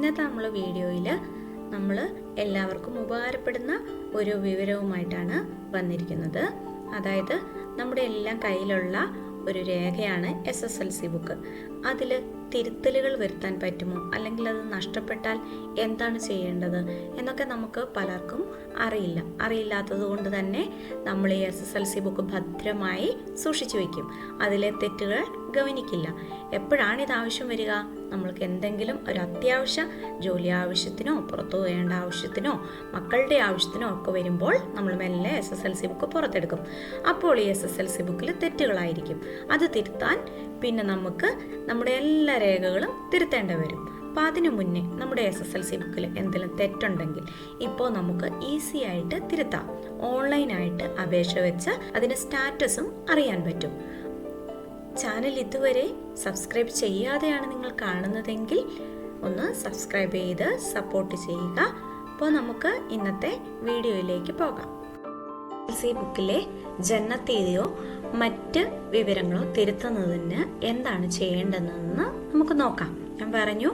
ഇന്നത്തെ നമ്മൾ വീഡിയോയിൽ നമ്മൾ എല്ലാവർക്കും ഉപകാരപ്പെടുന്ന ഒരു വിവരവുമായിട്ടാണ് വന്നിരിക്കുന്നത്. അതായത് നമ്മുടെ എല്ലാം കയ്യിലുള്ള ഒരു രേഖയാണ് SSLC ബുക്ക്. അതിൽ തിരുത്തലുകൾ വരുത്താൻ പറ്റുമോ, അല്ലെങ്കിൽ അത് നഷ്ടപ്പെട്ടാൽ എന്താണ് ചെയ്യേണ്ടത് എന്നൊക്കെ നമുക്ക് പലർക്കും അറിയില്ലാത്തത് കൊണ്ട് തന്നെ നമ്മൾ ഈ SSLC ബുക്ക് ഭദ്രമായി സൂക്ഷിച്ചു വയ്ക്കും. അതിലെ തെറ്റുകൾ ഗവനിക്കില്ല. എപ്പോഴാണ് ഇത് ആവശ്യം വരിക? നമ്മൾക്ക് എന്തെങ്കിലും ഒരു അത്യാവശ്യ ജോലി ആവശ്യത്തിനോ പുറത്തു പോകേണ്ട ആവശ്യത്തിനോ മക്കളുടെ ആവശ്യത്തിനോ ഒക്കെ വരുമ്പോൾ നമ്മൾ മെല്ലെ SSLC ബുക്ക് പുറത്തെടുക്കും. അപ്പോൾ ഈ SSLC ബുക്കിൽ തെറ്റുകളായിരിക്കും. അത് തിരുത്താൻ പിന്നെ നമുക്ക് നമ്മുടെ എല്ലാ രേഖകളും തിരുത്തേണ്ടി വരും. അപ്പോൾ അതിനു മുന്നേ നമ്മുടെ SSLC ബുക്കിൽ എന്തെങ്കിലും തെറ്റുണ്ടെങ്കിൽ ഇപ്പോൾ നമുക്ക് ഈസി ആയിട്ട് തിരുത്താം. ഓൺലൈനായിട്ട് അപേക്ഷ വെച്ച് അതിൻ്റെ സ്റ്റാറ്റസും അറിയാൻ പറ്റും. ചാനൽ ഇതുവരെ സബ്സ്ക്രൈബ് ചെയ്യാതെയാണ് നിങ്ങൾ കാണുന്നതെങ്കിൽ ഒന്ന് സബ്സ്ക്രൈബ് ചെയ്ത് സപ്പോർട്ട് ചെയ്യുക. അപ്പോൾ നമുക്ക് ഇന്നത്തെ വീഡിയോയിലേക്ക് പോകാം. SSLC ബുക്കിലെ ജനനത്തീയതിയോ മറ്റ് വിവരങ്ങളോ തിരുത്തുന്നതിന് എന്താണ് ചെയ്യേണ്ടതെന്ന് നമുക്ക് നോക്കാം. ഞാൻ പറഞ്ഞു,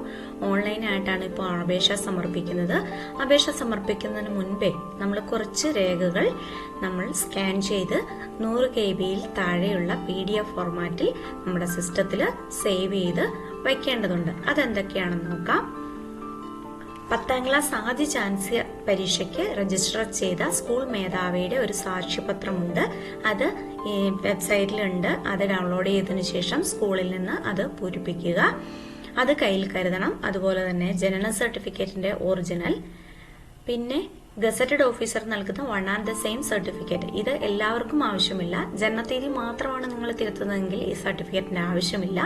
ഓൺലൈനായിട്ടാണ് ഇപ്പോൾ അപേക്ഷ സമർപ്പിക്കുന്നത്. അപേക്ഷ സമർപ്പിക്കുന്നതിന് മുൻപേ നമ്മൾ കുറച്ച് രേഖകൾ നമ്മൾ സ്കാൻ ചെയ്ത് 100 KB താഴെയുള്ള PDF ഫോർമാറ്റിൽ നമ്മുടെ സിസ്റ്റത്തിൽ സേവ് ചെയ്ത് വയ്ക്കേണ്ടതുണ്ട്. അതെന്തൊക്കെയാണെന്ന് നോക്കാം. 10ാം ക്ലാസ് ആദ്യ ചാൻസ് പരീക്ഷയ്ക്ക് രജിസ്റ്റർ ചെയ്ത സ്കൂൾ മേധാവിയുടെ ഒരു സാക്ഷ്യപത്രമുണ്ട്. അത് ഈ വെബ്സൈറ്റിലുണ്ട്. അത് ഡൗൺലോഡ് ചെയ്തതിനു ശേഷം സ്കൂളിൽ നിന്ന് അത് പൂരിപ്പിക്കുക. അത് കയ്യിൽ കരുതണം. അതുപോലെ തന്നെ ജനന സർട്ടിഫിക്കറ്റിന്റെ ഒറിജിനൽ, പിന്നെ ഗസറ്റഡ് ഓഫീസർ നൽകുന്ന 1 and the same സർട്ടിഫിക്കറ്റ്. ഇത് എല്ലാവർക്കും ആവശ്യമില്ല. ജനനത്തീയതി മാത്രമാണ് നിങ്ങൾ തിരുത്തുന്നതെങ്കിൽ ഈ സർട്ടിഫിക്കറ്റിന്റെ ആവശ്യമില്ല.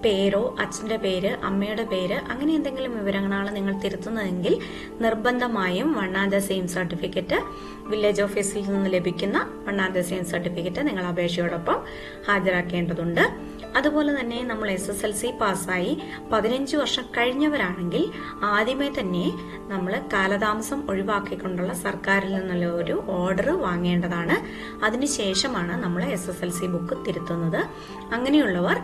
പേരോ അച്ഛന്റെ പേര് അമ്മയുടെ പേര് അങ്ങനെ എന്തെങ്കിലും വിവരങ്ങളാണ് നിങ്ങൾ തിരുത്തുന്നതെങ്കിൽ നിർബന്ധമായും 1 and the same certificate, village ഓഫീസിൽ നിന്ന് ലഭിക്കുന്ന 1 and the same സർട്ടിഫിക്കറ്റ് നിങ്ങൾ അപേക്ഷയോടൊപ്പം ഹാജരാക്കേണ്ടതുണ്ട്. അതുപോലെ തന്നെ നമ്മൾ SSLC പാസ്സായി 15 വർഷം കഴിഞ്ഞവരാണെങ്കിൽ ആദ്യമേ തന്നെ നമ്മൾ കാലതാമസം ഒഴിവാക്കിക്കൊണ്ടുള്ള സർക്കാരിൽ നിന്നുള്ള ഒരു ഓർഡർ വാങ്ങേണ്ടതാണ്. അതിനുശേഷമാണ് നമ്മൾ SSLC ബുക്ക് തിരുത്തുന്നത്. അങ്ങനെയുള്ളവർ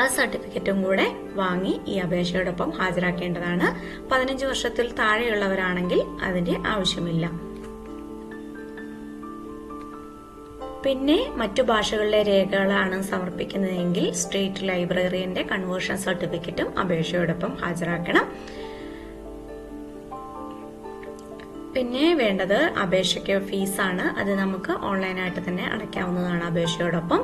ആ സർട്ടിഫിക്കറ്റും കൂടെ വാങ്ങി ഈ അപേക്ഷയോടൊപ്പം ഹാജരാക്കേണ്ടതാണ്. 15 വർഷത്തിൽ താഴെയുള്ളവരാണെങ്കിൽ അതിന്റെ ആവശ്യമില്ല. പിന്നെ മറ്റു ഭാഷകളിലെ രേഖകളാണ് സമർപ്പിക്കുന്നതെങ്കിൽ സ്റ്റേറ്റ് ലൈബ്രറിയുടെ കൺവേർഷൻ സർട്ടിഫിക്കറ്റും അപേക്ഷയോടൊപ്പം ഹാജരാക്കണം. പിന്നെ വേണ്ടത് അപേക്ഷയ്ക്ക് ഫീസാണ്. അത് നമുക്ക് ഓൺലൈനായിട്ട് തന്നെ അടയ്ക്കാവുന്നതാണ്. അപേക്ഷയോടൊപ്പം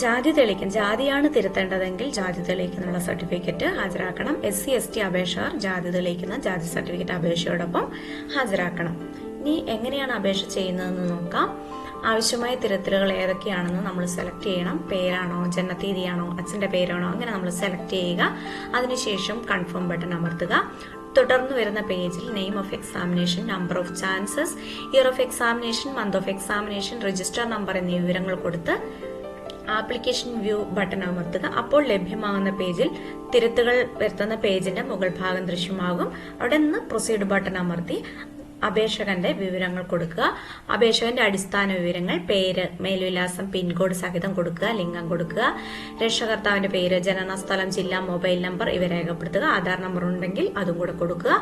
ജാതിയാണ് തിരുത്തേണ്ടതെങ്കിൽ ജാതി തെളിയിക്കുന്നുള്ള സർട്ടിഫിക്കറ്റ് ഹാജരാക്കണം. SC ST അപേക്ഷകർ ജാതി തെളിയിക്കുന്ന ജാതി സർട്ടിഫിക്കറ്റ് അപേക്ഷയോടൊപ്പം ഹാജരാക്കണം. ഇനി എങ്ങനെയാണ് അപേക്ഷ ചെയ്യുന്നതെന്ന് നോക്കാം. ആവശ്യമായ തിരുത്തലുകൾ ഏതൊക്കെയാണെന്ന് നമ്മൾ സെലക്ട് ചെയ്യണം. പേരാണോ, ജനനത്തീയതിയാണോ, അച്ഛന്റെ പേരാണോ, അങ്ങനെ നമ്മൾ സെലക്ട് ചെയ്യുക. അതിനുശേഷം കൺഫേം ബട്ടൺ അമർത്തുക. തുടർന്ന് വരുന്ന പേജിൽ name of examination, number of chances, year of examination, month of examination, register number എന്നീ വിവരങ്ങൾ കൊടുത്ത് ആപ്ലിക്കേഷൻ വ്യൂ ബട്ടൺ അമർത്തുക. അപ്പോൾ ലഭ്യമാകുന്ന പേജിൽ തിരുത്തുകൾ വരുത്തുന്ന പേജിന്റെ മുകൾ ഭാഗം ദൃശ്യമാകും. അവിടെ നിന്ന് പ്രൊസീഡ് ബട്ടൺ അമർത്തി അപേക്ഷകന്റെ വിവരങ്ങൾ കൊടുക്കുക. അപേക്ഷകന്റെ അടിസ്ഥാന വിവരങ്ങൾ, പേര്, മേൽവിലാസം, പിൻകോഡ് സഹിതം കൊടുക്കുക. ലിംഗം കൊടുക്കുക. രക്ഷകർത്താവിന്റെ പേര്, ജനനസ്ഥലം, ജില്ല, മൊബൈൽ നമ്പർ ഇവ രേഖപ്പെടുത്തുക. ആധാർ നമ്പർ ഉണ്ടെങ്കിൽ അതും കൂടെ കൊടുക്കുക.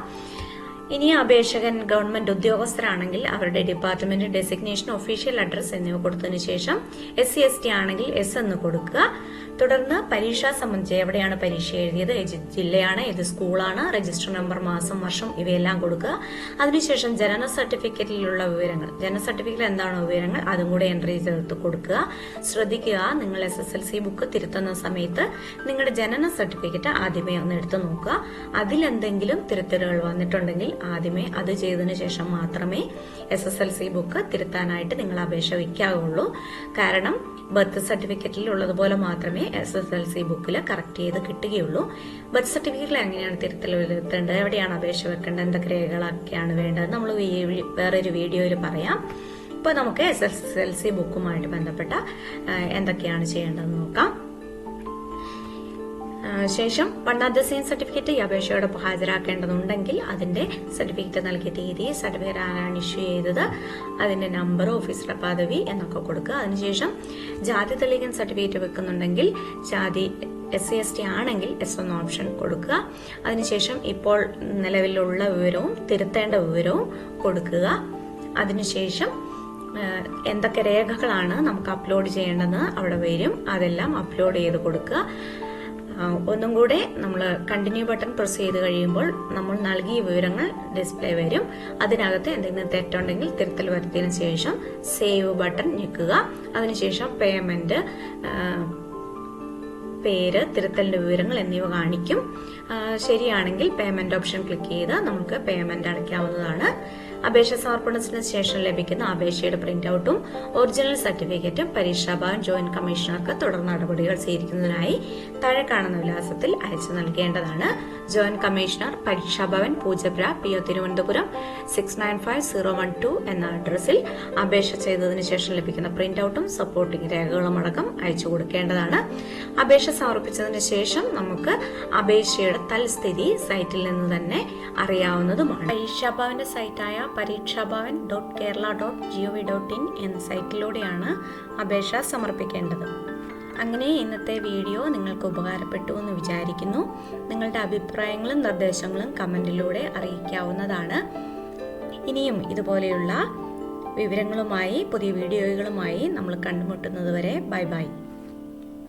ഇനി അപേക്ഷകൻ ഗവൺമെന്റ് ഉദ്യോഗസ്ഥരാണെങ്കിൽ അവരുടെ ഡിപ്പാർട്ട്മെന്റ് ഡെസിഗ്നേഷൻ, ഒഫീഷ്യൽ അഡ്രസ് എന്നിവ കൊടുത്തതിനു ശേഷം SC ST ആണെങ്കിൽ S എന്ന് കൊടുക്കുക. തുടർന്ന് പരീക്ഷ സംബന്ധിച്ച് എവിടെയാണ് പരീക്ഷ എഴുതിയത്, ഏത് ജില്ലയാണ്, ഏത് സ്കൂളാണ്, രജിസ്റ്റർ നമ്പർ, മാസം, വർഷം ഇവയെല്ലാം കൊടുക്കുക. അതിനുശേഷം ജനന സർട്ടിഫിക്കറ്റിലുള്ള വിവരങ്ങൾ, ജനന സർട്ടിഫിക്കറ്റിൽ എന്താണോ വിവരങ്ങൾ അതും കൂടെ എൻട്രി ചെയ്ത് കൊടുക്കുക. ശ്രദ്ധിക്കുക, നിങ്ങൾ SSLC ബുക്ക് തിരുത്തുന്ന സമയത്ത് നിങ്ങളുടെ ജനന സർട്ടിഫിക്കറ്റ് ആദ്യമേ ഒന്ന് എടുത്തു നോക്കുക. അതിലെന്തെങ്കിലും തിരുത്തലുകൾ വന്നിട്ടുണ്ടെങ്കിൽ ആദ്യമേ അത് ചെയ്തതിനു ശേഷം മാത്രമേ SSLC ബുക്ക് തിരുത്താനായിട്ട് നിങ്ങൾ അപേക്ഷ വയ്ക്കാവുള്ളൂ. കാരണം ബർത്ത് സർട്ടിഫിക്കറ്റിൽ ഉള്ളതുപോലെ മാത്രമേ SSLC ബുക്കിൽ കറക്റ്റ് ചെയ്ത് കിട്ടുകയുള്ളൂ. ബർത്ത് സർട്ടിഫിക്കറ്റിൽ എങ്ങനെയാണ് തിരുത്തൽ വരുത്തേണ്ടത്, എവിടെയാണ് അപേക്ഷ വെക്കേണ്ടത്, എന്തൊക്കെ രേഖകളൊക്കെയാണ് വേണ്ടത് നമ്മൾ വേറൊരു വീഡിയോയിൽ പറയാം. ഇപ്പോൾ നമുക്ക് SSLC ബുക്കുമായിട്ട് ബന്ധപ്പെട്ട എന്തൊക്കെയാണ് ചെയ്യേണ്ടതെന്ന് നോക്കാം. ശേഷം 1 other same സർട്ടിഫിക്കറ്റ് ഈ അപേക്ഷയോടൊപ്പം ഹാജരാക്കേണ്ടതുണ്ടെങ്കിൽ അതിന്റെ സർട്ടിഫിക്കറ്റ് നൽകിയ തീയതി, സർട്ടിഫിക്കറ്റ് ആരാണ് ഇഷ്യൂ ചെയ്തത്, അതിന്റെ നമ്പർ, ഓഫീസറുടെ പദവി എന്നൊക്കെ കൊടുക്കുക. അതിനുശേഷം ജാതി തെളിയിക്കുന്ന സർട്ടിഫിക്കറ്റ് വെക്കുന്നുണ്ടെങ്കിൽ ജാതി SC/ST ആണെങ്കിൽ S1 ഓപ്ഷൻ കൊടുക്കുക. അതിനുശേഷം ഇപ്പോൾ നിലവിലുള്ള വിവരവും തിരുത്തേണ്ട വിവരവും കൊടുക്കുക. അതിനുശേഷം എന്തൊക്കെ രേഖകളാണ് നമുക്ക് അപ്ലോഡ് ചെയ്യേണ്ടതെന്ന് അവിടെ വരും, അതെല്ലാം അപ്ലോഡ് ചെയ്ത് കൊടുക്കുക. ഒന്നും കൂടെ നമ്മൾ കണ്ടിന്യൂ ബട്ടൺ പ്രസ് ചെയ്ത് കഴിയുമ്പോൾ നമ്മൾ നൽകിയ വിവരങ്ങൾ ഡിസ്പ്ലേ വരും. അതിനകത്ത് എന്തെങ്കിലും തെറ്റുണ്ടെങ്കിൽ തിരുത്തൽ വരുത്തിയതിനു ശേഷം സേവ് ബട്ടൺ ഞെക്കുക. അതിനുശേഷം പേയ്മെന്റ്, പേര്, തിരുത്തലിന്റെ വിവരങ്ങൾ എന്നിവ കാണിക്കും. ശരിയാണെങ്കിൽ പേയ്മെന്റ് ഓപ്ഷൻ ക്ലിക്ക് ചെയ്ത് നമുക്ക് പേയ്മെന്റ് അടയ്ക്കാവുന്നതാണ്. അപേക്ഷ സമർപ്പണത്തിന് ശേഷം ലഭിക്കുന്ന അപേക്ഷയുടെ പ്രിന്റ് ഔട്ടും ഒറിജിനൽ സർട്ടിഫിക്കറ്റും പരീക്ഷാഭവൻ ജോയിന്റ് കമ്മീഷണർക്ക് തുടർ നടപടികൾ സ്വീകരിക്കുന്നതിനായി താഴെ കാണുന്ന വിലാസത്തിൽ അയച്ചു നൽകേണ്ടതാണ്. Joint commissioner, Pareeksha Bhavan, Poojappura, PO Thiruvananthapuram 695012 എന്ന അഡ്രസ്സിൽ അപേക്ഷ ചെയ്തതിനു ശേഷം ലഭിക്കുന്ന പ്രിന്റ് ഔട്ടും സപ്പോർട്ടിംഗ് രേഖകളും അടക്കം അയച്ചു കൊടുക്കേണ്ടതാണ്. അപേക്ഷ സമർപ്പിച്ചതിന് ശേഷം നമുക്ക് അപേക്ഷയുടെ തൽസ്ഥിതി സൈറ്റിൽ നിന്ന് തന്നെ അറിയാവുന്നതുമാണ്. പരീക്ഷാഭവന്റെ സൈറ്റായ parikshavavan.kerala.gov.in എന്ന സൈറ്റിലൂടെയാണ് അപേക്ഷ സമർപ്പിക്കേണ്ടത്. അങ്ങനെ ഇന്നത്തെ വീഡിയോ നിങ്ങൾക്ക് ഉപകാരപ്പെട്ടു എന്ന് വിചാരിക്കുന്നു. നിങ്ങളുടെ അഭിപ്രായങ്ങളും നിർദ്ദേശങ്ങളും കമന്റിലൂടെ അറിയിക്കാവുന്നതാണ്. ഇനിയും ഇതുപോലെയുള്ള വിവരങ്ങളുമായി, പുതിയ വീഡിയോകളുമായി നമ്മൾ കണ്ടുമുട്ടുന്നത് വരെ ബൈ ബൈ.